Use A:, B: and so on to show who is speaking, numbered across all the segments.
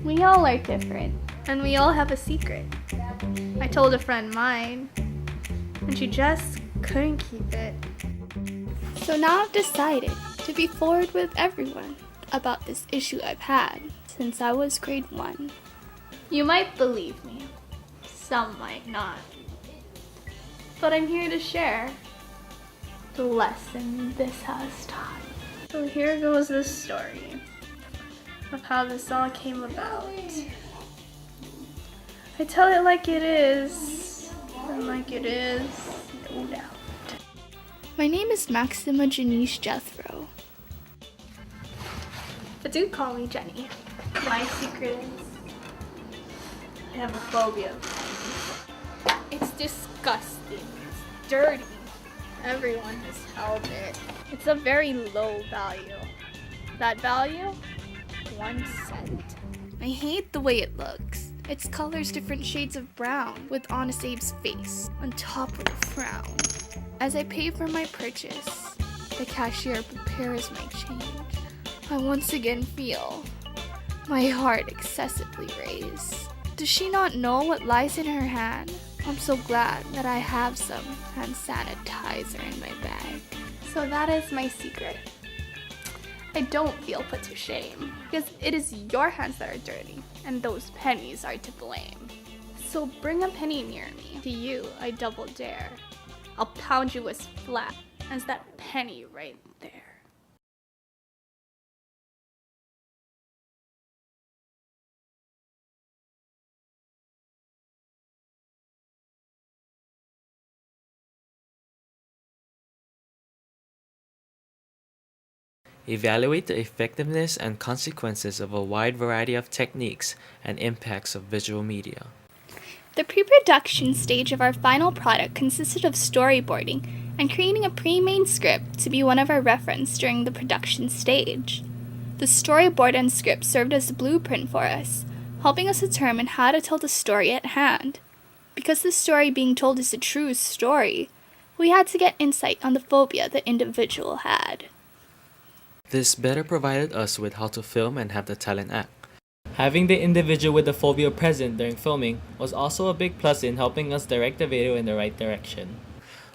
A: We all are different, and we all have a secret. I told a friend mine, and she just couldn't keep it. So now I've decided to be forward with everyone about this issue I've had since I was grade 1. You might believe me, some might not. But I'm here to share the lesson this has taught. So here goes the story of how this all came about. I tell it like it is, and like it is, no doubt. My name is Maxima Janice Jethro, but do call me Jenny. My secret is I have a phobia. It's disgusting, it's dirty. Everyone has held it. It's a very low value. That value? 1 cent. I hate the way it looks. Its color's different shades of brown with Honest Abe's face on top of a frown. As I pay for my purchase, the cashier prepares my change. I once again feel my heart excessively raise. Does she not know what lies in her hand? I'm so glad that I have some hand sanitizer in my bag. So that is my secret. I don't feel put to shame, because it is your hands that are dirty, and those pennies are to blame. So bring a penny near me. To you, I double dare. I'll pound you as flat as that penny right there.
B: Evaluate the effectiveness and consequences of a wide variety of techniques and impacts of visual media.
A: The pre-production stage of our final product consisted of storyboarding and creating a pre-made script to be one of our reference during the production stage. The storyboard and script served as a blueprint for us, helping us determine how to tell the story at hand. Because the story being told is a true story, we had to get insight on the phobia the individual had.
B: This better provided us with how to film and have the talent act. Having the individual with the phobia present during filming was also a big plus in helping us direct the video in the right direction.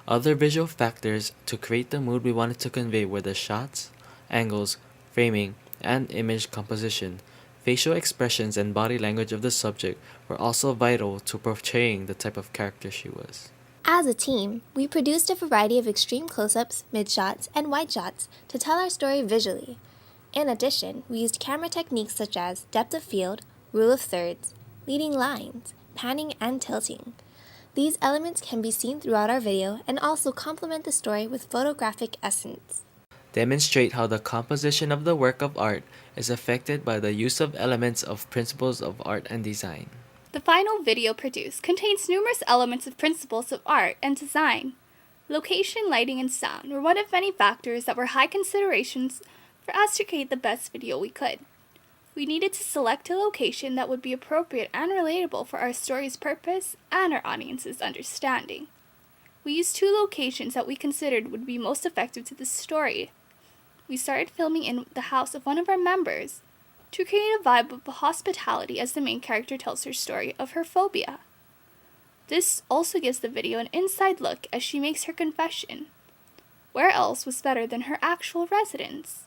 B: Other visual factors to create the mood we wanted to convey were the shots, angles, framing, and image composition. Facial expressions and body language of the subject were also vital to portraying the type of character she was.
C: As a team, we produced a variety of extreme close-ups, mid-shots, and wide shots to tell our story visually. In addition, we used camera techniques such as depth of field, rule of thirds, leading lines, panning, and tilting. These elements can be seen throughout our video and also complement the story with photographic essence.
B: Demonstrate how the composition of the work of art is affected by the use of elements of principles of art and design.
A: The final video produced contains numerous elements of principles of art and design. Location, lighting, and sound were one of many factors that were high considerations for us to create the best video we could. We needed to select a location that would be appropriate and relatable for our story's purpose and our audience's understanding. We used 2 locations that we considered would be most effective to the story. We started filming in the house of one of our members, to create a vibe of hospitality as the main character tells her story of her phobia. This also gives the video an inside look as she makes her confession. Where else was better than her actual residence?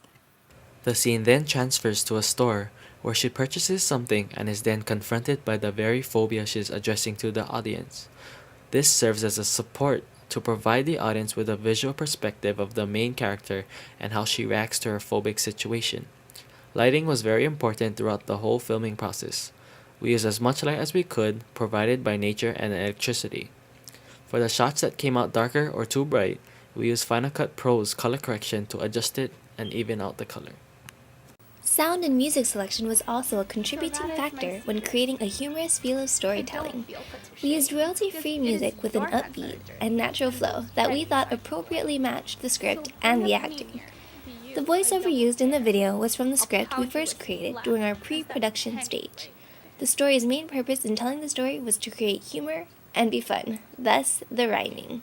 B: The scene then transfers to a store where she purchases something and is then confronted by the very phobia she is addressing to the audience. This serves as a support to provide the audience with a visual perspective of the main character and how she reacts to her phobic situation. Lighting was very important throughout the whole filming process. We used as much light as we could, provided by nature and electricity. For the shots that came out darker or too bright, we used Final Cut Pro's color correction to adjust it and even out the color.
C: Sound and music selection was also a contributing factor when creating a humorous feel of storytelling. We used royalty-free music with an upbeat and natural flow that we thought appropriately matched the script and the acting. The voiceover used in the video was from the script we first created during our pre-production stage. The story's main purpose in telling the story was to create humor and be fun, thus the rhyming.